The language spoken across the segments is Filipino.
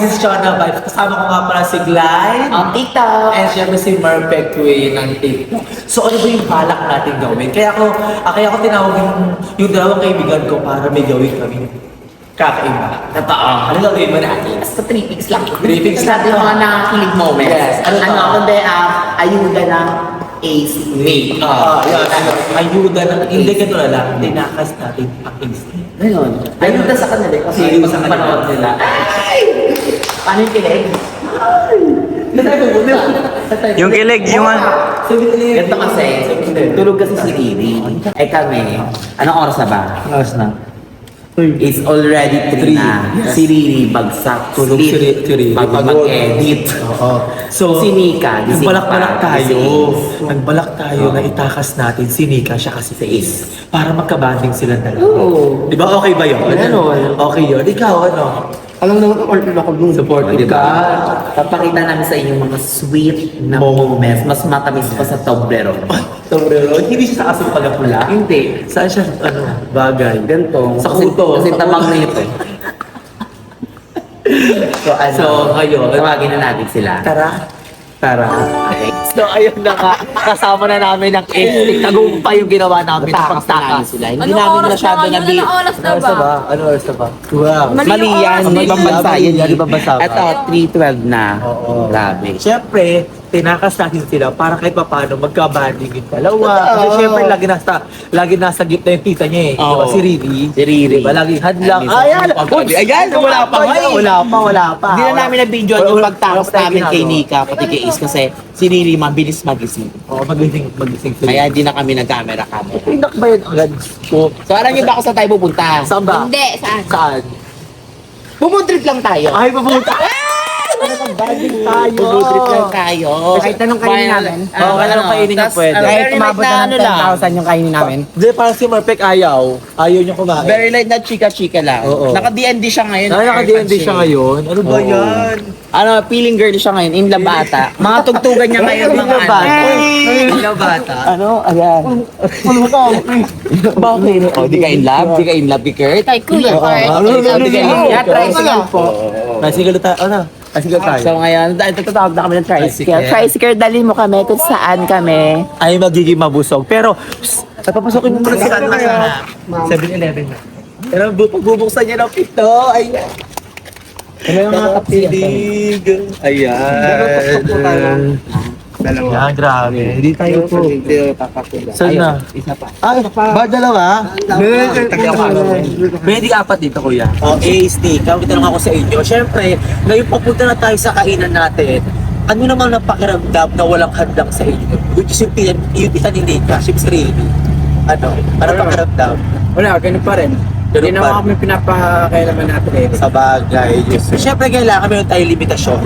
this is Shona Vibes. Kasama ko nga pala si Glide. Ang TikTok. And syempre si Merpek Way ng TikTok. So ano ba yung balak natin gawin? Kaya ako tinawag yung dalawang kaibigan ko para may gawin kami kakaiba. Totoo. Ano gawin mo natin? Basta 3 weeks lang. 3 weeks lang. Yung mga nakakilig moments. Yes. Ano to? Kundi ayuda ng Ace Mate. Yan. Ayuda ng, hindi ganito na lang. Tinakas natin ang instinct. Ngayon, ayuda sa kanila kasi Ayuda sa kanila. panood nila. Ay! Paano yung kilig? Ay! Yung kilig, yung Ganito kasi, tulog kasi si Riri. Eh kami, anong oras na ba? Oras na. It's already 3 na. Yes. Si Riri bagsak. Tulog si Riri. Pagod Pagod. mag-edit. Oo. So, Si Nika, gising nagbalak-balak pa, tayo. gising. Nagbalak tayo na itakas natin si Nika, siya kasi si Ace. Para magkabanding sila dalawa. Oo. Di ba okay ba yun? Ganon. Okay yun. Ikaw, ano? Alam naman ako dun. Supportive ka? Papakita namin sa inyo mga sweet na moments. Mas matamis pa sa Toblerone. Sombrero. Hindi siya sa asong pala-pula. Hindi. Saan siya, bagay? Ganito. Sa Kasi- kuto. Kasi tamang na ito eh. So, ngayon. Tawagin na natin sila. Tara. Okay. So, ayun na nga. Kasama na namin ng Ace. Tagumpay yung ginawa namin ng Takas na namin pagtakas. sila. Hindi Anong namin oras masyado na? nabi. Anong oras na Ano oras na ba? ba? Ano oras na ba? Wow. Mali Mali yung yan. oras May nila. ibang bansa yan. Mali ibang bansa ba? Ito, 3:12 na. Oo. Grabe. Siyempre, tinakas natin sila para kahit paano magka-banding yung dalawa. Kasi siyempre, lagi nasa gitna yung tita niya eh. Diba Oo. si Riri? Si Riri. Diba, laging hadlang. Ayan! Ayan! Wala pa nga eh. Wala pa. Hindi na namin na-video yung Wala- pagtakas wala tayong namin kay ginagawa. Nika, pati kay Ace kasi si Riri mabilis magising. Oo, magising sila. Kaya hindi na kami nag-camera. Pinak ba yun agad ko? So alam niyo ba kung saan tayo pupunta? Saan ba? Hindi, saan? Saan? Bumudrip lang tayo. Ay, papunta! Banding tayo! Bumudrip lang tayo. Kahit anong kainin namin. Oo, kahit anong kainin niya tas, pwede. very Kahit light umabot na na ano ng lang. 10,000 yung kainin namin. Hindi, parang si Marpek ayaw. Ayaw niya kumain. Very light na chika-chika lang. Oo. Naka-DND siya ngayon. Ay, naka-DND siya ngayon. Ano ba Oo. yan? Ano, feeling girl siya ngayon. In love ata. Mga tugtugan niya ngayon. In Mga love bata. In love bata. Ano? Ayan. Bakit? Oh, di ka in love? Di ka in love kay Kurt? Kay Kuya Kurt. Di ka in love? Yeah, tricycle po. Tricycle tayo. Ano? Tricycle tayo. So ngayon, tatawag na kami ng tricycle. Tricycle, dalhin mo kami kung saan kami. Ay, magiging mabusog. Pero, papapasokin mo muna sa 7-Eleven na. Pero bubuksan niya ng pito. Ay, Ano yung mga kapsilig. Ayan. Yan, grabe. Hindi tayo po. Saan na? Isa pa. Ay, ba dalawa? Pwede apat dito, kuya. O, Ace, Nika, tanong ako sa inyo. Siyempre, ngayon papunta na tayo sa kainan natin. Ano naman ang pakiramdam na walang handang sa inyo? Which is yung isa ni Nika, si Miss Rene. Ano? Ano pakiramdam? Wala, ganun pa rin. Ganun Hindi pa naman rin. kami pinapakailaman natin eh. Sa bagay. So, siyempre, kailangan meron tayong limitasyon.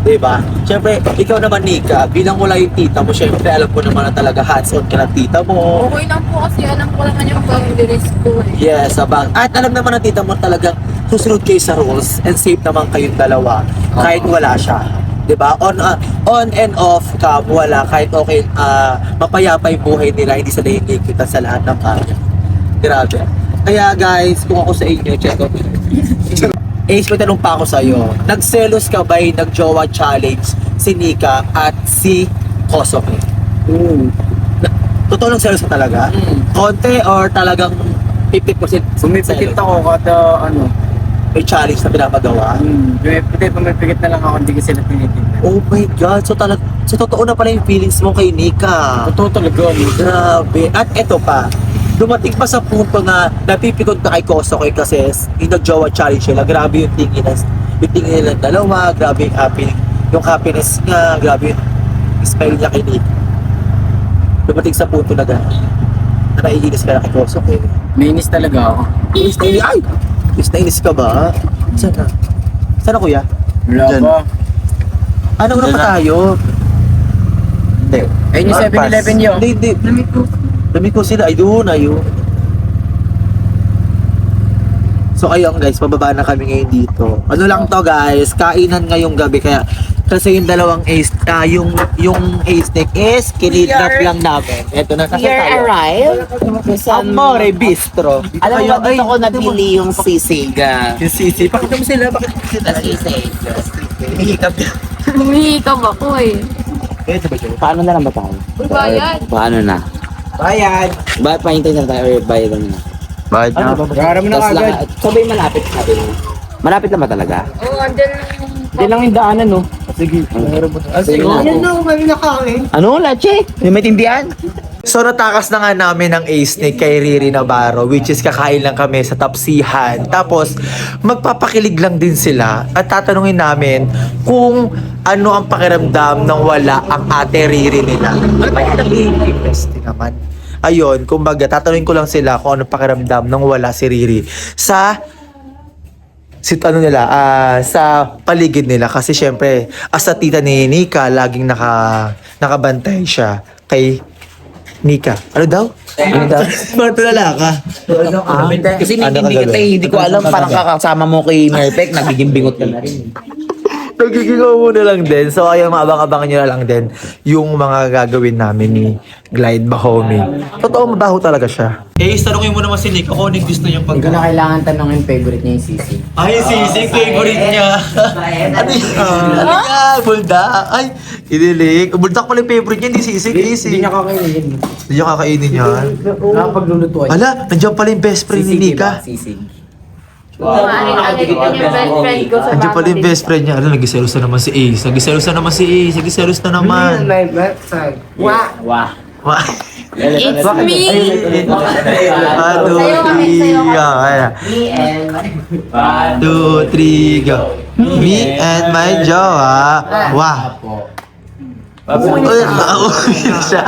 Diba? Siyempre, ikaw naman, Nika, bilang wala yung tita mo, siyempre, alam ko naman na talaga hands-on ka ng tita mo. Okay lang po kasi alam ko naman yung boundaries ko eh. Yes, sabag. At alam naman ng tita mo talagang susunod kayo sa rules and safe naman kayong dalawa kahit wala siya. 'Di ba? On and off ka, wala kahit okay mapayapa yung buhay nila, hindi sila kita sa lahat ng kanya. Grabe. Kaya guys, kung ako sa inyo, check out. Ace, may tanong pa ako sa'yo. Nagselos ka ba yung nag-jowa challenge si Nika at si Kosoke? Totoo lang selos ka talaga? Konti or talagang 50% Pumipikit selos? ako kada ano. May challenge na pinapagawa? Pumipikit na lang ako, hindi ko sila tinitignan. Oh my God! So totoo na pala yung feelings mo kay Nika. Totoo talaga. Grabe. At eto pa, dumating pa sa punto na napipikot na kay Kosoke kasi yung nag-jowa challenge nila. Grabe yung tingin nila dalawa. Grabe yung happiness niya. Grabe yung smile niya kay Nika. Dumating sa punto na gano'n. Na naiinis ka na kay Kosoke. Nainis talaga ako. Inis na inis. Ay! Inis na inis ka ba? Saan na? Saan na, kuya? Wala Diyan. ba? Ano na pa tayo? Hindi. Ayun yung 7-Eleven yun. Hindi. Dami ko sila. Ayun. So ayun guys, pababa na kami ngayon dito. Ano lang to guys, kainan ngayong gabi. Kaya Kasi yung dalawang yung A-Snake is kinidnap lang namin. Ito na kasi tayo. arrived. Amore Bistro. Alam mo, dito ko nabili yung sisig. Yung sisi. Pakita mo sila. Pakita mo sila. Sisig. Hihikap niya. Humihikab ako eh. Ito ba yun? Paano na lang ba tayo? Bayad. Paano na? Bayad. Ba, pahintay na tayo or bayad na? Bayad na. Gara mo na Tapos agad. lang, sabay malapit sabi mo. Malapit lang ba talaga? Oo, andyan lang yung... Hindi lang yung daanan, no? Sige. Sige na. Ano? Lache? May maintindihan? So natakas na nga namin ng A-Snake kay Riri Navarro, which is kakain lang kami sa Tapsihan. Tapos magpapakilig lang din sila at tatanungin namin kung ano ang pakiramdam nang wala ang ate Riri nila. Ano ba yung interesting naman? Ayun, kumbaga tatanungin ko lang sila kung ano pakiramdam nang wala si Riri sa sa paligid nila kasi syempre as a tita ni Nika laging nakabantay siya kay Nika. Ano daw? Ano daw? Bakit tulala ka? Kasi Ano hindi ka kita gagawin? hindi ko alam parang kakasama mo kay Merpek, nagiging bingot ka na rin. Nagigigaw muna lang din. So ayun, maabang-abangan nyo na lang din yung mga gagawin namin ni Glide Bahomi. Totoo, mabaho talaga siya. Eh, tanongin mo naman si Nika kung anong gusto niyang Hindi ko na kailangan tanongin favorite niya yung sisi. Ay, sisig, favorite niya. Ano yan? Ano yan? Buldak. Ay, inilig. Buldak pala yung favorite niya, hindi sisig. Hindi niya kakainin. Hindi niya kakainin yan. Nakapaglulutuan. Ala, nandiyan pala yung best friend ni Nika. Sisig. Maaring alagay yung best friend ko sa Nandiyan pala yung best friend niya. Ala, nagiselos na naman si Ace. Nagiselos na naman si Ace. Nagiselos na naman. Wah! Wah. Wah. It's me! One, two, Sayo kami, three, sayo kami. go. Ayan. Me and 1, 2, 3, go. Me and my jowa. Wah. Uy, siya.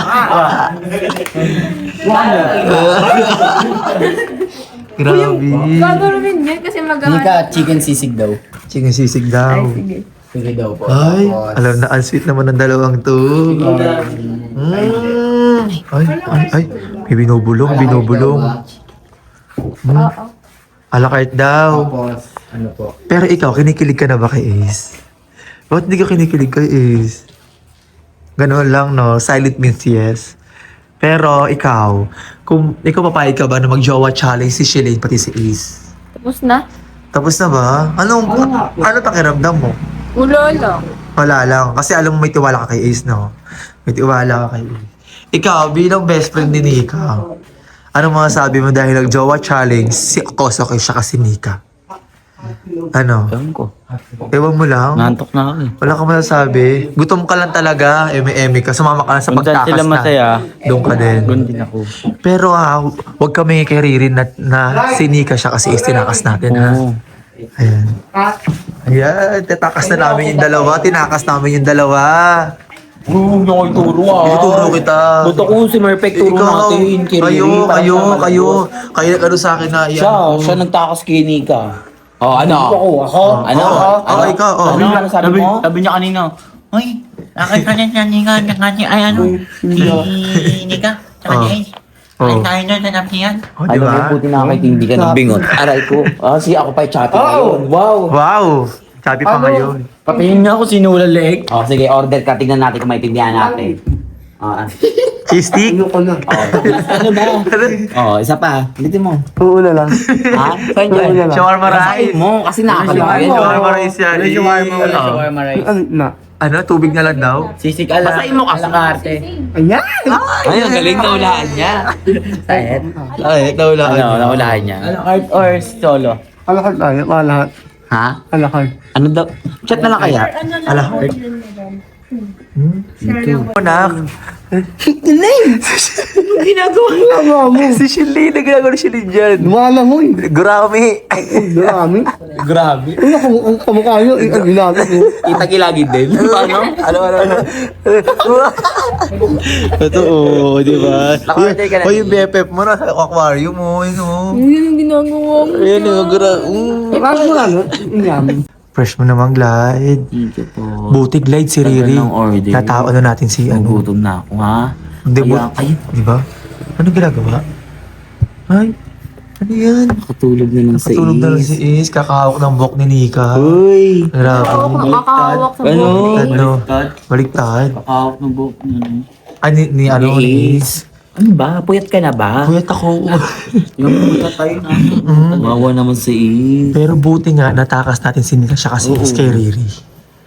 Grabe. Gagawin niya kasi magawa. Nika, chicken sisig daw. Chicken sisig daw. Sige daw po. Ay, alam na, ang sweet naman ng dalawang to. Ay, may binubulong. Alakart daw. Tapos, ano po? Pero ikaw, kinikilig ka na ba kay Ace? Ba't hindi ka kinikilig kay Ace? Ganun lang, no? Silent means yes. Pero ikaw, kung ikaw papayag ka ba na mag-jowa challenge si Shalane pati si Ace? Tapos na? Tapos na ba? Ano pakiramdam mo? Ulo lang. Wala lang. Kasi alam mo may tiwala ka kay Ace, no? May tiwala ka kay Ace. Ikaw, bilang best friend ni Nika, ano mga sabi mo dahil nag-jowa challenge, si Okoso kay siya kasi Nika? Ano? Ewan ko. Ewan mo lang? Nantok na ako eh. Wala ka masasabi? Gutom ka lang talaga, eme-eme ka, sumama ka lang sa Kung saan pagtakas sila na. masaya, Doon ka din. Doon din ako. Pero huwag kami kay Ririn na sinika siya kasi tinakas natin ha. Oo. Ayan. Ayan, titakas na namin yung dalawa. Tinakas namin yung dalawa. Huwag niyo ko ituro Ituturo kita. Buto ko si Merpek turo natin. Kayo ano sa akin na yan. Siya nagtakas kay Nika. Oh, ano? Ako? Ano? Ikaw. Ano sabi mo? Sabi niya kanina, uy, nakita niya niya ay ano, Nika, saka niya eh. Ay tayo na nanap niyan. Oh, di Alam mo, ba? buti na kahit hindi ka nagbingot. Aray ko. Sige, ako pa yung chatty ngayon. Wow! Wow! Sabi pa ngayon. Patingin nga ako sinula leg. Oh, sige, order ka. Tignan natin kung maintindihan natin. Cheese stick? Ano ba? Oh, isa pa. Ulitin mo. Uula lang. Ha? Saan yan? Shawarma Basahin rice. mo kasi nakakalimutan. Shawarma rice yan. Shawarma rice. Ano? Tubig na lang daw? Sisig ala. Basahin mo kasi. Alakarte. Ay, ang galing na ulaan niya. Ay, naulaan Ano, naulaan niya. Alakarte or solo? Alakad tayo, alakad. Ha? Alakad. Ano daw? Chat na lang kaya? Ala. Anak. Ginagawa mo. Si Shalane, nagagawa ni Shalane dyan. Wala mo eh. Gurami. Marami. Grabe. Ano ang kamukha nyo? Ang ginagawa mo. Kita kilagid din. Paano? Ano. Totoo, di ba? Naka-order ka na. Yung BFF mo na sa aquarium mo. Yun o. Yun ang ginagawa mo. Ayun o, Paano mo lang? Inyam. Fresh mo naman, Glide. Thank you po. Buti Glide si Riri. Tagal ng order. Natao ano natin si ano. Nagutom na ako, ha? Hindi mo. Kaya, ayun. Di ba? Ano ginagawa? Ay. Ano yan? Katulog na lang sa Patulog na lang is. si Ace, kakahawak ng buhok ni Nika. Uy! Grabe. Makakahawak sa Ano? buhok. Ano? Baliktad. Pakawak ng buhok niya. Ni ano, Ni ni Ace. Ano ba? Puyat ka na ba? Puyat ako. Yung puta tayo na. Wawa naman si Ace. Pero buti nga, natakas natin si Nika siya kasi Ace kay Riri.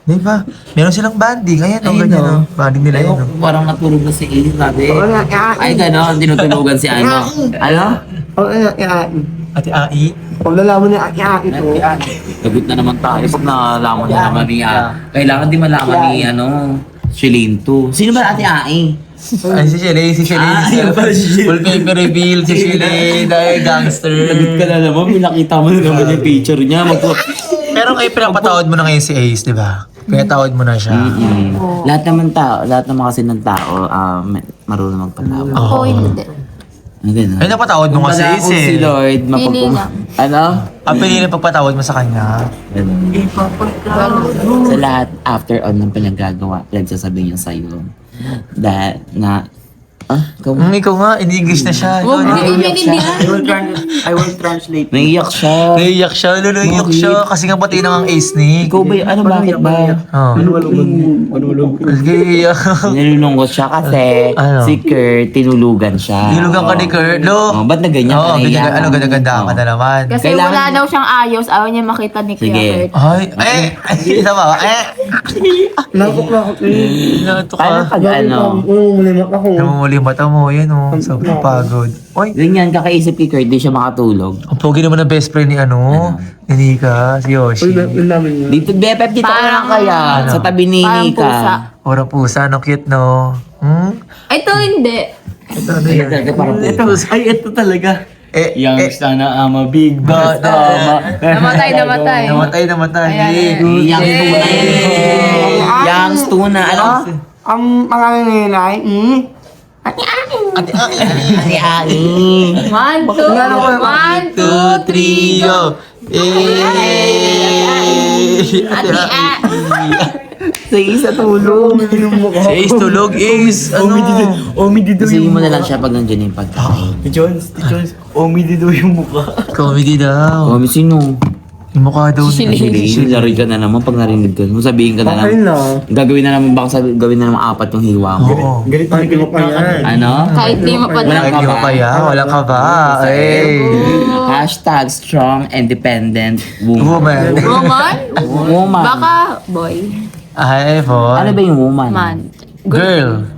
Di ba? Meron silang banding. Ayan, o, ganyan, o. Banding nila yun, o. Parang natulog na si Ace, sabi. Ay, gano'n. Tinutulugan si ano. Ano? Ang iain. Ate Ai. Pag nalaman niya iain ito. Lagot na naman tayo pag nalaman niya naman ni kailangan din malaman ni Shelane to. Sino ba ate Ai? Ay, si Shelly, Yun pala si Shelly. Full paper reveal, si Shelly, dahil gangster. Lagot ka na naman, may nakita mo na naman yung picture niya. Pero kayo pinapatawad mo na ngayon si Ace, di ba? Kaya tawad mo na siya. Lahat naman kasi ng tao, marunong magpatawad. Ako hindi. Ganun. Ay, napatawad mo nga si Kumbaga, Ace kung si eh. Lord, Pili lang. Ano? Ang pinili pagpatawad mo sa kanya. Ganun. Sa lahat, after on ng pinagagawa, pinagsasabi niya sa'yo. Dahil na, Ikaw nga, in-English na siya. Huwag Ikaw, mo inindihan. I will translate. naiiyak siya. Naiiyak siya, naiiyak siya. Kasi nga pati na ang Ace ni. Ikaw ba, bakit ba? Oh. Sige, iyak. Nilulungkot siya kasi Ano? si Kurt, tinulugan siya. Nilugan ka ni Kurt. Oh, Lo. ba't na ganyan? Oo, Naiiyak ano, ganda-ganda ka na naman. Kasi Kailangan- wala daw siyang ayos. Ayaw niya makita ni Sige. Kuya Kurt. Ay, isa ba? Nakakot Nato Paano ka. pag ano? Umulimat ako. Namumuli mata mo, yan o. Sobrang pagod. Oy, Ganyan, kakaisip ni Kurt, di siya makatulog. ang pogi naman ng best friend ni ni Nika, si Yoshi. Uy, namin niya. Dito, Bepep, dito ka lang kaya. Ano? Sa tabi ni Parang Nika. pusa. Ora pusa, no cute no. Ito hindi. Ano yan? Ay, ito talaga. Young sana ama big boss ama. Namatay. Namatay. Yang tuna yun. Yang tuna. Ano? Ang pangalan ni Nay, Ate Ai. 1, 2, 1, 2, 3, yo. Ate Sa isa tulog. Ace, tulog, Ace. Ano? Omi dito Sabihin mo na lang siya pag nandiyan yung pagkain. Jones, Omi dito yung mukha. Comedy daw. Oh, sino? Yung mukha daw Si ni Shelane, lari ka na naman pag narinig ka. Sabihin ka na okay naman. na. Gagawin na naman, gawin na naman 4 yung hiwa mo. Oo. Galit Ay, mo pa yan. Ano? Kahit di mo pa Walang Ay, di mo kaya? Wala ka ba? Ay. Hashtag strong, independent Woman. woman. Woman? Woman. Baka boy. Ay, boy. Ano ba yung woman? Man. Girl.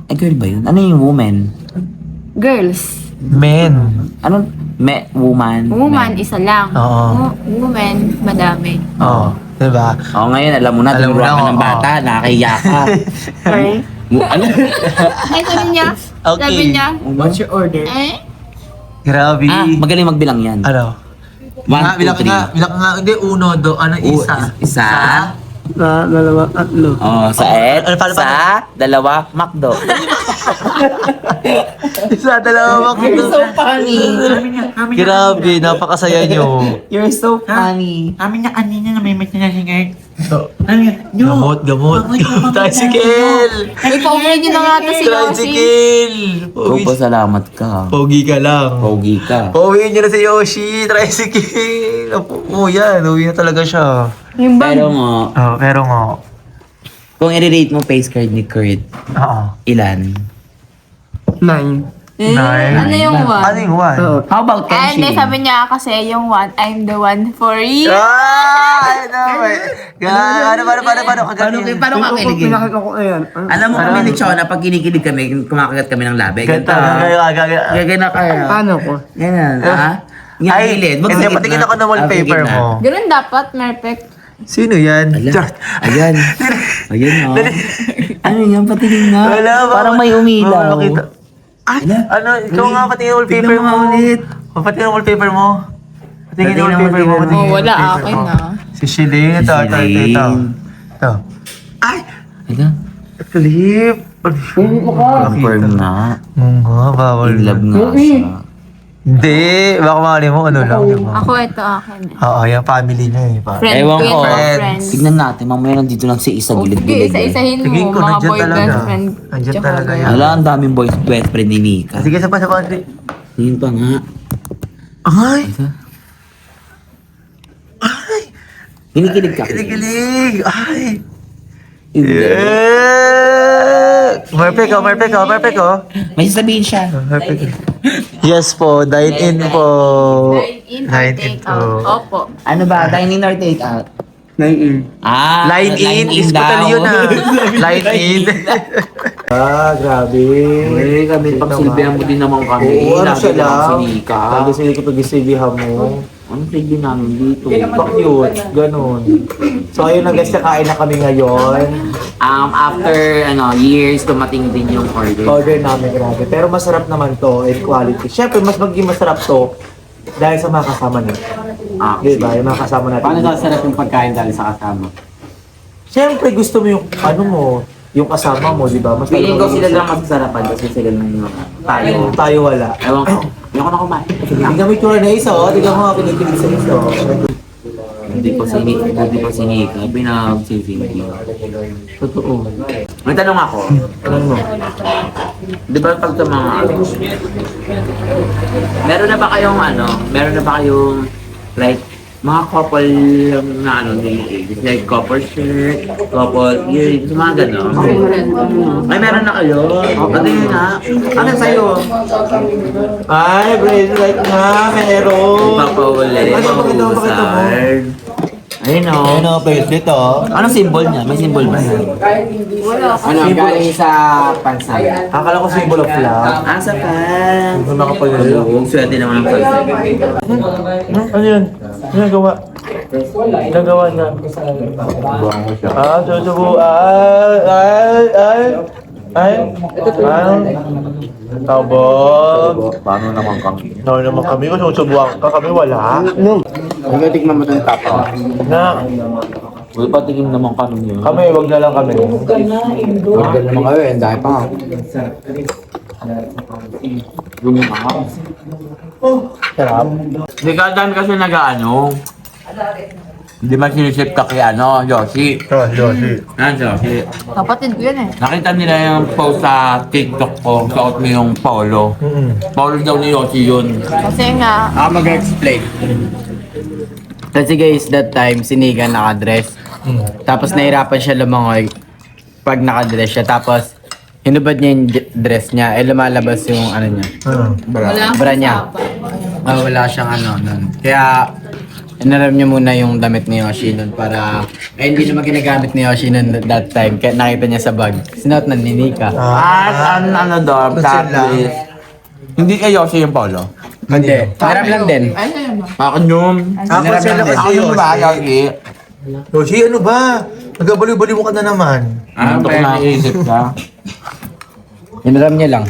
Ay, girl ba yun? Ano yung woman? Girls. Men. Ano? Woman. Woman, isa lang. Oo. Woman, madami. Oo. Diba? Oo, ngayon alam mo na, Alam mo tinuruan na, ka ng oo. bata, nakakahiya ka. Ano? Ay, sabi niya. Okay. Sabi niya. What's your order? Grabe. Magaling magbilang yan. Ano? 1, Bilang 2, 3. nga. Bilang nga. Hindi, uno, do. Ano, isa. Isa. Na, dalawa, tatlo. Oh, sa Paano? sa dalawa, McDo. Isa, dalawa, You're so funny. Grabe, napakasaya nyo. You're so funny. Amin na kanina na may match na si Kurt. Ano yan? Gamot. Tricycle! Ay, pauwi niyo na nga ito si Yoshi. Tricycle! Pogi, Salamat ka. pogi ka lang. Pogi ka. Pauwiin niyo na si Yoshi. Tricycle! Yan. Uwi na talaga siya. Yung bag. Pero nga, Oh, pero nga. kung i-rate mo face card ni Kurt, Oo. ilan? 9. Nine. Ano yung one? Ano yung one? Oo. How about Ay, hindi, Kenshin? sabi niya kasi yung one, I'm the one for you. Ah! Ano ba? Kagaling. Paano ka kiligin? Pinakita ko ayan. Alam mo kami ni Chona, pag kinikilig kami, kumakagat kami ng labi. Ganito. Gagana ka. Paano ko? Ganyan, ha? Nga, Ay, gilid. hindi, patingin ako ng wallpaper mo. Ganun dapat, perfect. Sino yan? Chart. Ayan. Ayan, ha? Ano yan? Patingin nga. Wala ba? Parang may umilaw. Makita. Ay, ano? Ikaw nga patingin yung wallpaper mo. Patingin yung wallpaper mo. Patingin yung wallpaper mo. Oh, wala akin na. Si Shelane. Ito. Ito. Ay! Ano? Flip. Confirm na. Nga, bawal. In love nga siya. Hindi. Baka makali mo, ano lang. Diba? Ako, ito akin. Oo, yung family niya eh. parang. Friend Ewan ko yan, ko. friends. Tignan natin, mamaya nandito lang si isa Oh, sige, gilid-gilid. isa-isahin Tingin mo, ko, mga nandyan boyfriend, talaga. friend. Nandyan tsaka talaga girl. yan. Wala, ang daming best friend ni Nika. Sige, sa pa. Yun pa nga. Ay! Kinikilig ka. Kinikilig! Ay! Hindi. Perfect oh, perfect oh, perfect oh. May sasabihin siya. Perfect. Yes po, dine-in po. Dine-in or Dine-in take-out? po. Opo. Ano ba? Dine-in or take-out? 9 Ah, Line-in is total yun ah. Line-in. Grabe. Eh, kami pagsilbihan mo din naman kami. Oo, ano Lagi siya lang lang? si Nika. Lagi sila kapag-isibihan mo. Anong silbi namin dito? Pa-cute, ganun. So ayun na guys, kakain na kami ngayon. After years, tumating din yung order. Order namin, grabe. Pero masarap naman to and quality. Siyempre, mas magiging masarap to dahil sa mga kasama natin. Diba? Yung mga kasama natin. Paano sasarap yung pagkain dahil sa kasama? Siyempre, gusto mo yung ano mo, yung kasama mo, di ba? Mas Feeling ko sila talagang- lang masasarapan kasi sila lang yung tayo. Tayo wala. Ewan ko. Hindi ako na kumain. Tingnan mo yung tura na isa, oh. Tingnan mo nga kinikilig sa isa, oh. Hindi ko sinika. Pinag-sisinti. Totoo. May tanong ako. Ano mo? Di ba pag sa mga meron na ba kayong like mga couple na like couple shirt, couple earrings, mga gano'n? Ay, meron na kayo? Ano yun nga? Ano sa'yo? Ay, bracelet nga, meron. Papawali. Ano, pakita mo? Ayun o. Ayun, oh, bracelet, oh. Anong symbol niya? May symbol ba yan? Wala. Ano, galing sa pansay. Akala ko symbol of love. Sa pan. Ano nakapagalo? Huwag swerte naman ang pansin. Ano yun? Ginagawa. Ginagawa na. Susubo. Tabog. Paano naman kami? Naman kami. Kung susubuan ka, kami wala. Nagatikman mo itong tapa. Na, Wala pa tingin naman kami yun. kami, wag na lang kami. Huwag naman kayo, ang dahil pa. Yung mga. Sarap. Hindi ka dami kasi nag-ano. Hindi man sinisip ka kay Yoshi. Joshi. Yoshi. Kapatid ko yan eh. Nakita nila yung post sa TikTok ko, suot mo yung polo. Polo daw ni Yoshi yun. Kasi nga, Ako mag-explain. Kasi guys, that time, si Niga nakadress. Tapos nahirapan siya lumangoy pag nakadress siya. Tapos, hinubad niya yung dress niya. Lumalabas yung ano niya. wala Bra niya. Wala siyang nun. Kaya, inaram niya muna yung damit ni Yoshi nun para... hindi naman ginagamit ni Yoshi nun that time. Kaya nakita niya sa bag. Sinuot na ni Nika. At ano daw, tapos hindi kay Yoshi yung polo. Hindi. Naram lang din. Akin yun. Concern ako Ako si yun ba, Yoshi. Yoshi? Yoshi, ano ba? Nagabaliw-baliw mo ka na naman. Ano pa naisip ka? Inaram niya lang.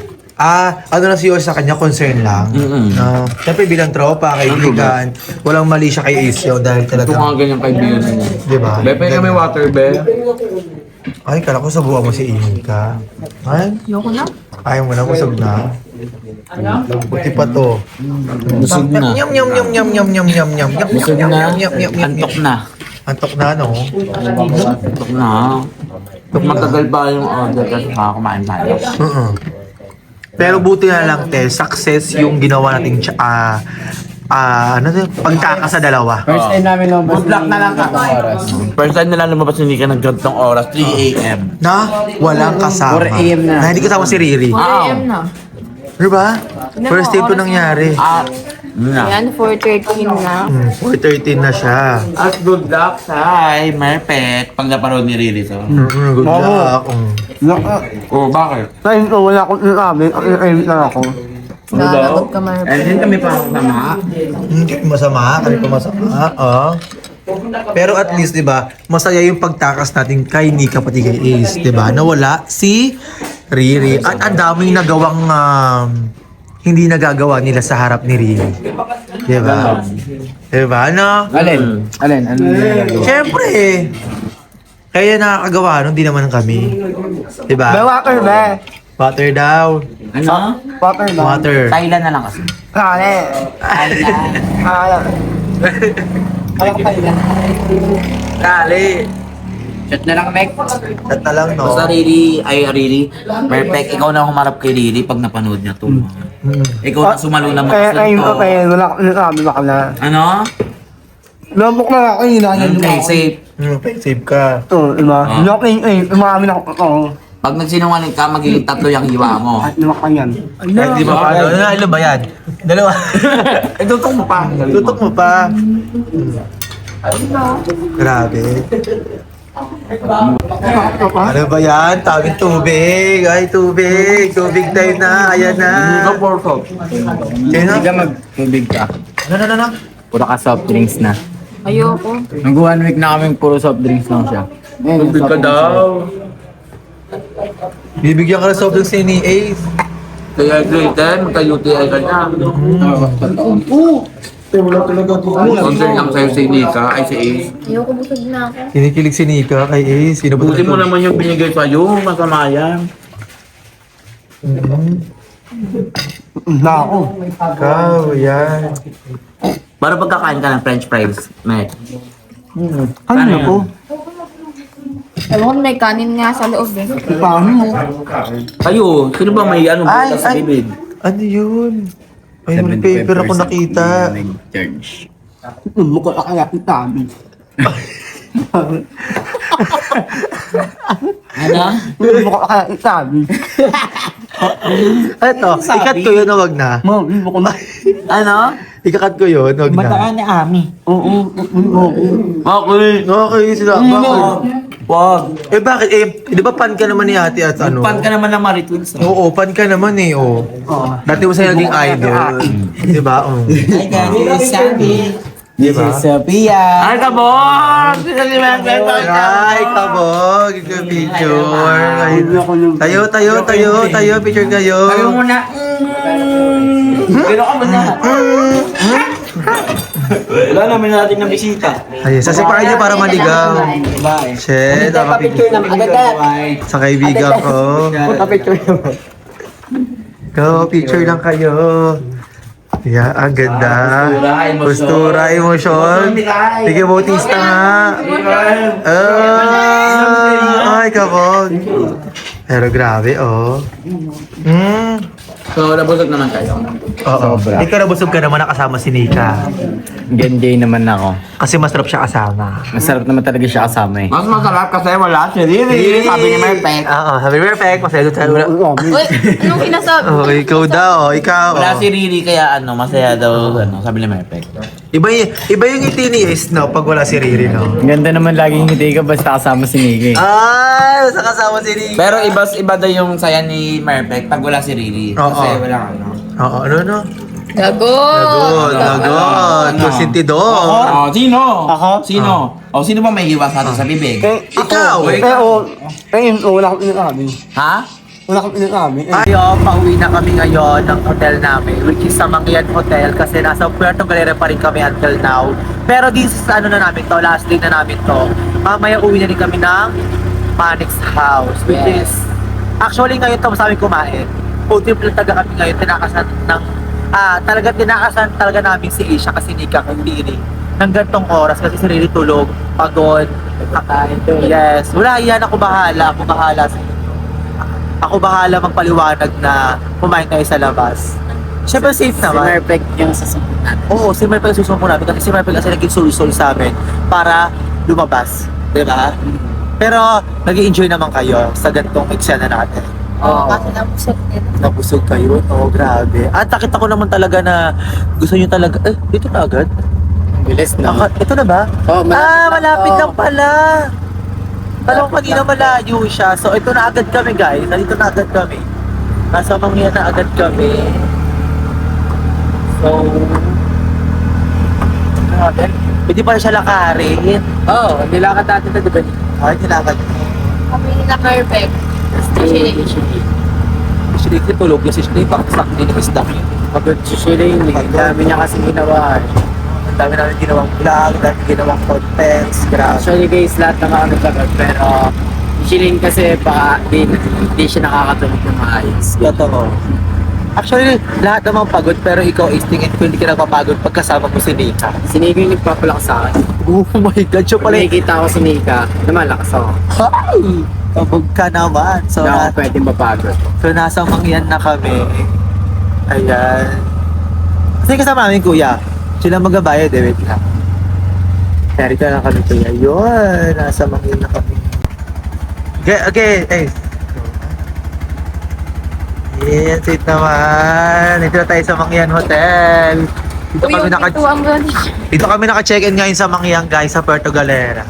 Ano na si Yoshi sa kanya, concern lang. Siyempre bilang tropa, kaibigan, walang mali siya kay Ace yun dahil Ito nga talaga, ganyan kaibigan niya. di ba? Bepe kami water, be. Ay, kala ko sa buha mo si Amy ka. Ay, ayoko na. ayaw mo na, busog na. Buti pa to. Busog na. Yum, yum, yum, yum, yum, yum, yum, yum, yum, Busog yum, na. yum, yum, yum, Antok yum. na. Antok na, no? Antok na. Pag matagal pa yung order kasi makakakumain tayo. Pero buti na lang, te, success yung ginawa nating pagtaka sa dalawa. First time namin lumabas Good luck na lang ka. First time nila lumabas hindi ka ng gantong oras, 3 a.m. Na walang kasama. 4 AM na. Hindi kasama si Riri. 4 a.m. na. Diba? First time to nangyari. Yan, 4:13 na. 4:13 na siya. At good luck sa Merpet pag naparoon ni Riri to. Good luck. Oh, bakit? Ngayon ko, wala akong sinabi. Ang lang ako. Nalagot ka man. Eh, din kami pa sama. Hindi masama, kami pa masama. Pero at least, 'di ba, masaya yung pagtakas natin kay Nika pati kay Ace, 'di ba? Nawala si Riri at ang daming nagawang hindi nagagawa nila sa harap ni Riri. 'Di ba? 'Di ba? Ano? Alin? Ano nilagay? Siyempre. Kaya nakakagawa nun, di naman kami. 'Di ba? Water ba? Water daw. Ano? Water ba? Water. Thailand na lang kasi. Kale. Kale. Kali. Chat na lang, Mek. Chat na lang, no? Basta Riri, perfect. Ikaw na humarap kay Riri pag napanood niya to. Ikaw na sumalo na Ayun, to. okay. Wala ko sinasabi baka na. Ano? Lambok na ako, hinahangin Okay, safe. Save ka. Ito, diba? Ah. Hindi ako umamin ako. Pag nagsinungaling ka, magiging 3 yung hiwa mo. Kahit naman ka yan. Kahit di ba paano? Ilan ba yan? Dalawa. Tutok mo pa. Tutok mo pa. Grabe. Ano ba yan? Tawid tubig. Ay, tubig. Tubig time na. Ayan na. Kaya na? Hindi ka mag-tubig ka. Ano? Puro ka soft drinks na. Ayoko. Nag 1 week na kaming puro soft drinks lang siya. Tubig ka daw. Bibigyan ka ng soft drinks ni Ace. Kaya grade 10, magka-UTI ka na. Concern lang sa'yo si Nika, ay si Ace. Ayoko, busog na ako. Kinikilig si Nika kay Ace. Sino ba Buti mo naman yung binigay sa'yo, masama yan. Na ako. Ikaw, yan. Para pagkakain ka ng french fries, Mac. Ano ko? Ewan ko, may kanin nga sa loob eh. Paano mo? Kayo, sino ba may ano butas sa bibig? Ano yun? Ay, may paper ako nakita. Nag-charge. Mukha ka kaya itabi. Ano? Mukha ka kaya itabi. Eto, ikat ko yun o wag na. Mukha na. Ano? Ikakat ko yun, wag na. ni Ami. Oo. Okay. Okay, sila. Bakit? Wag. Eh bakit? Eh, di ba pan ka naman ni ate at ano? Pan ka naman ng Maritwins. Oo, pan ka naman eh, oh. Dati mo sa'yo naging idol. Di ba? Oh. Hi guys, Sabi. Di ba? Sophia. Ay, kabog! Ay, kabog. Ito picture. Ay, tayo. Picture kayo. Sabi mo muna. Pero ka muna. Wala naman natin ng bisita. Ay, sasipakin niyo para maligaw. Shit, sa kaibigan ko. Go, picture lang kayo. Yeah, ang ganda. Postura, emosyon. Sige, Bautista nga. Ay, kabog. Pero grabe, oh. So, nabusog naman kayo. Oo. Ikaw nabusog ka naman nakasama si Nika. Ganjay naman ako. Kasi masarap siya kasama. Masarap naman talaga siya kasama eh. Mas masarap kasi wala si Riri. Sabi ni Merpek. Oo, sabi perfect. Masaya doon tayo. Uy, anong sinasabi? Oh, ikaw daw. Ikaw. Wala si Riri kaya ano, masaya daw, ano, sabi ni Merpek. Iba yung ngiti ni Ace, no? Pag wala si Riri, no? Ang ganda naman laging hindi ka basta kasama si Niki. Ay, sa kasama si Riri. Pero iba daw yung saya ni Merpek pag wala si Riri. Kasi Oo. wala ano. Oo, ano? Gagot! Lagot. Consentidor. Oh, sino? Ako? Sino? Oh, sino ba may hiwa sa atin sa bibig? Ikaw. Wala akong inasabi. Ha? Wala akong inasabi. Ayun, pauwi na kami ngayon ng hotel namin, which is sa Mangyan Hotel kasi nasa Puerto Galera pa rin kami until now. Pero this is ano na namin to, last day na namin to. Mamaya uwi na rin kami ng Manix House, which is actually ngayon to sa amin kumain. Food trip lang taga kami ngayon, tinakasan ng tinakasan talaga namin si Asia kasi Nika hindi rin ng gantong oras kasi si Riri tulog, pagod, kakain. Yes, wala yan, ako bahala sa ako bahala magpaliwanag na kumain tayo sa labas. Siyempre safe naman. Perfect yung sasabihin. Oo, si Merpel susunod namin kasi si Merpel kasi naging sul-sul sa amin para lumabas. Di ba? Pero nag-enjoy naman kayo sa gantong eksena natin. Oo, kasi nabusog din. Nabusog kayo? Oo, grabe. At nakita ko naman talaga na gusto nyo talaga, dito na agad? Bilis na. Ito na ba? Oh, Malapit lang pala. Alam ko kanina malayo siya. So ito na agad kami guys. Nandito na agad kami. Nasa Mangyan na agad kami. So, grabe. Pwede pa siya lakarin. Oo, nilakad natin na diba? Ay, nilakad. Kami na perfect. Station. Actually, tulog yung si Shnei. Paksak din yung isda. Pagod si Shirley, ang dami niya kasi ginawa. Ang dami namin ginawang vlog, ang dami ginawang contents. Grabe. Actually guys, lahat ng mga nagpagod. Pero si Shirley kasi baka hindi siya nakakatulog ng maayos. Totoo. Actually, lahat naman pagod pero ikaw is tingin ko hindi ka nagpapagod pagkasama mo si Nika. Si Nika yung nagpapalakas sa akin. Oh my God, siya Pag pala nakikita ko si Nika, lumalakas ako. Hi! Kabog ka naman. So, Hindi ako pwedeng mapagod. nasa Mangyan na kami. Ayan. Kasi kasama namin kuya. Sila magabayad eh, wait lang. Kaya ka lang kami kuya. Yun, nasa Mangyan na kami. Okay, eh. Yes, sweet naman. Dito na tayo sa Mangyan Hotel. Dito kami naka-check-in ngayon sa Mangyan guys, sa Puerto Galera.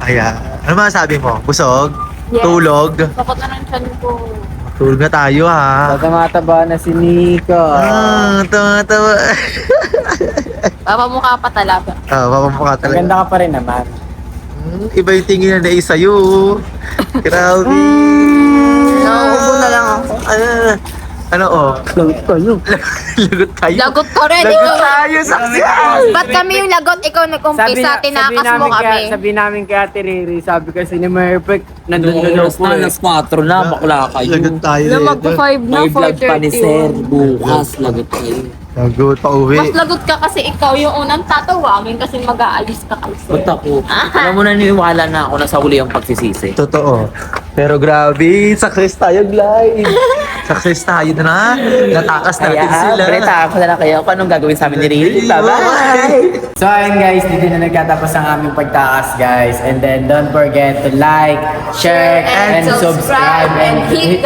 Ayan. Ano masasabi mo? Busog? Yes. Tulog? Sakot na ng tiyan ko. Tulog na tayo ha. Tumataba na si Nika. Tama. Papamukha pa talaga. Mamamukha talaga. Maganda ka pa rin naman. Iba yung tingin na nais sa'yo. Grabe. Nauubo na lang ako. Ano oh? Lagot tayo. Lagot tayo. Lagot ka rin, Lagot ikaw. tayo, saksi. Ba't kami yung lagot? Ikaw nag-umpisa, tinakas mo kami. Sabi namin kay Ate Riri, sabi kasi ni Perfect, nandun daw po eh. Alas 4 na, bakla kayo. Lagot tayo. Na magpa-5 na, May vlog pa ni Sir, 4:30. bukas, lagot kayo. Lagot pa uwi. Mas lagot ka kasi ikaw yung unang tatawagin kasi mag-aalis ka kasi. Ba't ako? Alam mo na niwala na ako na sa huli ang pagsisisi. Totoo. Pero grabe, success tayo, Glide. Success tayo na. Natakas natin sila. Balita ako na lang kayo kung anong gagawin sa amin ni Riri. Bye-bye! So ayun guys, dito na nagtatapos ang aming pagtakas guys. And then don't forget to like, share, and subscribe. and hit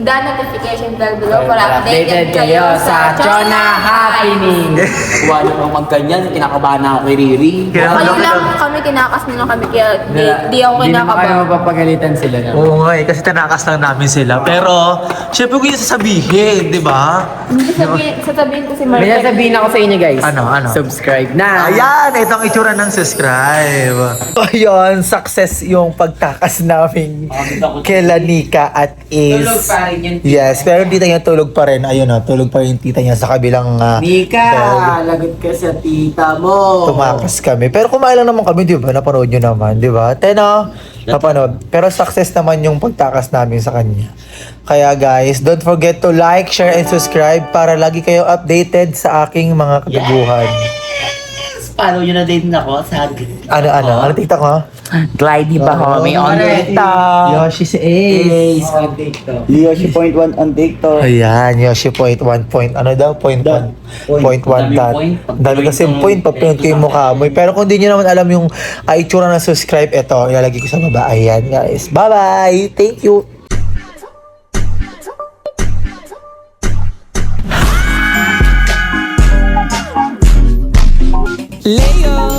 the notification bell below para updated kayo sa Chona Happening. Nakuha niyo pang magganyan, kinakabahan na ako kay Riri. Kayo lang kami, tinakas nyo lang kami kaya di ako Hindi naman kayo kinakabahan. mapapagalitan sila na. Oo nga eh, kasi tanakas lang namin sila. Pero, syempre ko yung sasabihin, di ba? Sasabihin ko si May Mark. sasabihin ako sa inyo guys. Ano? Subscribe na. Ayan, ito ang itsura ng subscribe. Ayun, success yung pagtakas namin kila Nika at Ace. Tulog pa rin yun. Yes, pero yung tita niya tulog pa rin. Ayun o, tulog pa rin yung tita niya sa kabilang Nika, bed. lagot ka sa tita mo. Tumakas kami. Pero kumain lang naman kami, di ba? Napanood nyo naman, di ba? Tena, napanood. Pero success naman yung pagtakas namin sa kanya. Kaya guys, don't forget to like, share, and subscribe para lagi kayo updated sa aking mga katubuhan. Follow nyo na din ako sa Ano TikTok mo? Glidey ba homie on TikTok. Yoshi si Ace. Yoshi.1 on TikTok. Ayan, Yoshi point 1 point. Ano daw? Point 1. Point 1 dot. Dami kasi point, paprint ko yung mukha mo. Pero kung di nyo naman alam yung itsura na subscribe, ito, ilalagay ko sa baba. Ayan guys. Bye-bye! Thank you! Leo